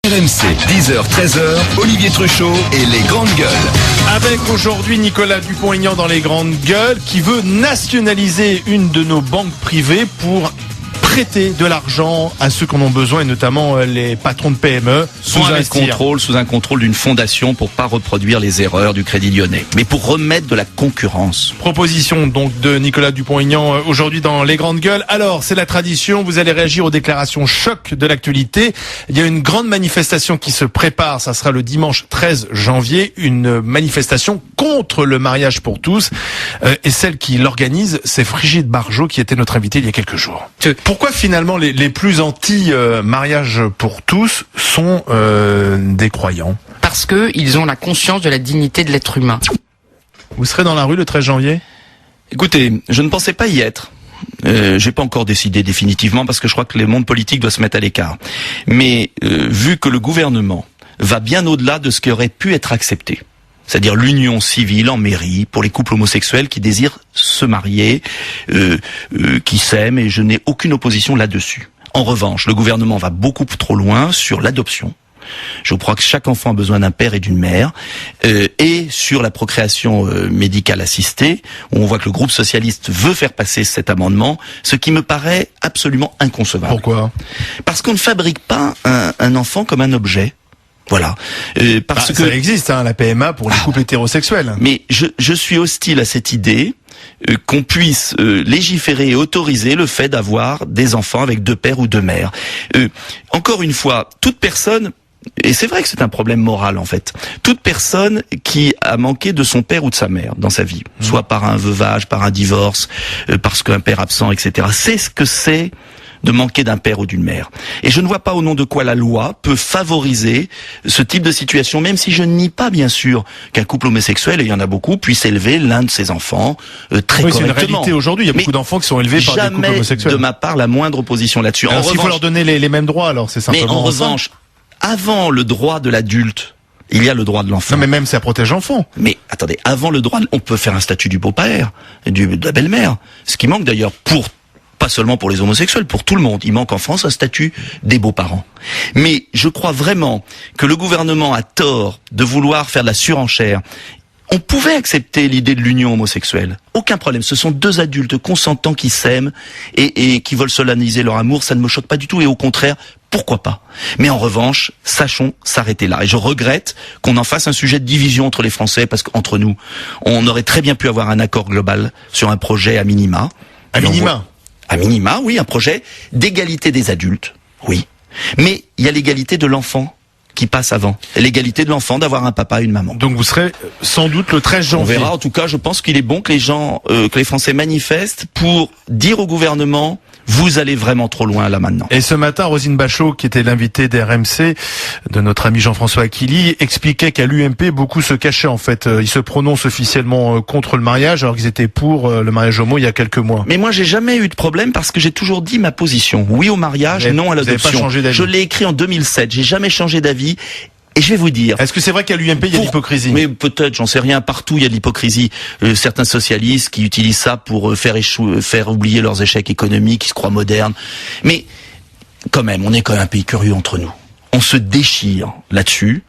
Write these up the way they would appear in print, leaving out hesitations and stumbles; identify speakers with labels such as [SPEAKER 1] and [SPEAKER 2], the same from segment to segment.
[SPEAKER 1] RMC, 10h, 13h, Olivier Truchot et les grandes gueules.
[SPEAKER 2] Avec aujourd'hui Nicolas Dupont-Aignan dans les grandes gueules qui veut nationaliser une de nos banques privées pour prêter de l'argent à ceux qui en ont besoin et notamment les patrons de PME
[SPEAKER 3] sous un contrôle d'une fondation pour pas reproduire les erreurs du Crédit Lyonnais, mais pour remettre de la concurrence.
[SPEAKER 2] Proposition donc de Nicolas Dupont-Aignan aujourd'hui dans les grandes gueules. Alors c'est la tradition, vous allez réagir aux déclarations choc de l'actualité. Il y a une grande manifestation qui se prépare, ça sera le dimanche 13 janvier, une manifestation contre le mariage pour tous et celle qui l'organise, c'est Frigide Barjot qui était notre invitée il y a quelques jours. Pourquoi finalement les plus anti-mariage pour tous sont des croyants?
[SPEAKER 4] Parce qu'ils ont la conscience de la dignité de l'être humain.
[SPEAKER 2] Vous serez dans la rue le 13 janvier?
[SPEAKER 3] Écoutez, je ne pensais pas y être. J'ai pas encore décidé définitivement parce que je crois que le monde politique doit se mettre à l'écart. Mais vu que le gouvernement va bien au-delà de ce qui aurait pu être accepté, c'est-à-dire l'union civile en mairie pour les couples homosexuels qui désirent se marier, qui s'aiment, et je n'ai aucune opposition là-dessus. En revanche, le gouvernement va beaucoup trop loin sur l'adoption. Je crois que chaque enfant a besoin d'un père et d'une mère, et sur la procréation médicale assistée, où on voit que le groupe socialiste veut faire passer cet amendement, ce qui me paraît absolument inconcevable.
[SPEAKER 2] Pourquoi?
[SPEAKER 3] Parce qu'on ne fabrique pas un enfant comme un objet. Voilà, parce que
[SPEAKER 2] ça existe, la PMA pour les couples hétérosexuels.
[SPEAKER 3] Mais je suis hostile à cette idée qu'on puisse légiférer et autoriser le fait d'avoir des enfants avec deux pères ou deux mères. Encore une fois, toute personne, et c'est vrai que c'est un problème moral en fait, toute personne qui a manqué de son père ou de sa mère dans sa vie, soit par un veuvage, par un divorce, parce qu'un père absent, etc., c'est ce que c'est de manquer d'un père ou d'une mère. Et je ne vois pas au nom de quoi la loi peut favoriser ce type de situation, même si je ne nie pas, bien sûr, qu'un couple homosexuel, et il y en a beaucoup, puisse élever l'un de ses enfants très correctement.
[SPEAKER 2] C'est une réalité aujourd'hui, il y a beaucoup d'enfants qui sont élevés par des couples homosexuels.
[SPEAKER 3] Jamais de ma part la moindre opposition là-dessus.
[SPEAKER 2] Alors s'il faut leur donner les mêmes droits, alors c'est simplement...
[SPEAKER 3] Mais en revanche, avant le droit de l'adulte, il y a le droit de l'enfant.
[SPEAKER 2] Non mais même ça protège l'enfant.
[SPEAKER 3] Mais attendez, avant le droit, on peut faire un statut du beau-père, de la belle-mère. Ce qui manque d'ailleurs pas seulement pour les homosexuels, pour tout le monde. Il manque en France un statut des beaux-parents. Mais je crois vraiment que le gouvernement a tort de vouloir faire de la surenchère. On pouvait accepter l'idée de l'union homosexuelle. Aucun problème. Ce sont deux adultes consentants qui s'aiment et qui veulent solenniser leur amour. Ça ne me choque pas du tout. Et au contraire, pourquoi pas? Mais en revanche, sachons s'arrêter là. Et je regrette qu'on en fasse un sujet de division entre les Français, parce qu'entre nous, on aurait très bien pu avoir un accord global sur un projet à minima.
[SPEAKER 2] À minima?
[SPEAKER 3] À minima, oui, un projet d'égalité des adultes, oui. Mais il y a l'égalité de l'enfant qui passe avant. L'égalité de l'enfant d'avoir un papa et une maman.
[SPEAKER 2] Donc vous serez sans doute le 13 janvier.
[SPEAKER 3] On verra. En tout cas, je pense qu'il est bon que que les Français manifestent pour dire au gouvernement: vous allez vraiment trop loin là maintenant.
[SPEAKER 2] Et ce matin, Roselyne Bachelot, qui était l'invitée d'RMC, de notre ami Jean-François Aquili, expliquait qu'à l'UMP, beaucoup se cachaient en fait. Ils se prononcent officiellement contre le mariage, alors qu'ils étaient pour le mariage homo il y a quelques mois.
[SPEAKER 3] Mais moi, j'ai jamais eu de problème parce que j'ai toujours dit ma position. Oui au mariage, non à l'adoption.
[SPEAKER 2] Vous n'avez pas changé d'avis.
[SPEAKER 3] Je l'ai écrit en 2007. J'ai jamais changé d'avis. Et je vais vous dire...
[SPEAKER 2] Est-ce que c'est vrai qu'à l'UMP, il y a de l'hypocrisie?
[SPEAKER 3] Mais peut-être, j'en sais rien. Partout, il y a de l'hypocrisie. Certains socialistes qui utilisent ça pour faire oublier leurs échecs économiques, qui se croient modernes. Mais quand même, on est quand même un pays curieux entre nous. On se déchire là-dessus,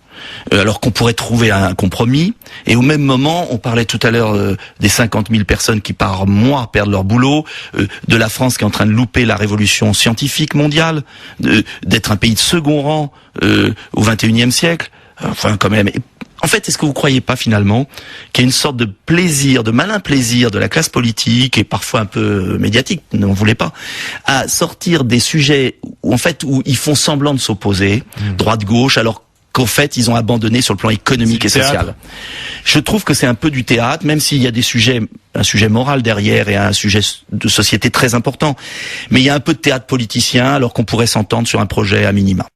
[SPEAKER 3] alors qu'on pourrait trouver un compromis. Et au même moment, on parlait tout à l'heure des 50 000 personnes qui par mois perdent leur boulot, de la France qui est en train de louper la révolution scientifique mondiale, d'être un pays de second rang au XXIe siècle. Enfin, quand même. En fait, est-ce que vous croyez pas finalement qu'il y a une sorte de plaisir, de malin plaisir de la classe politique et parfois un peu médiatique, n'en voulez pas, à sortir des sujets où ils font semblant de s'opposer, droite-gauche, alors qu'en fait, ils ont abandonné sur le plan économique et social. Je trouve que c'est un peu du théâtre, même s'il y a un sujet moral derrière et un sujet de société très important. Mais il y a un peu de théâtre politicien, alors qu'on pourrait s'entendre sur un projet à minima.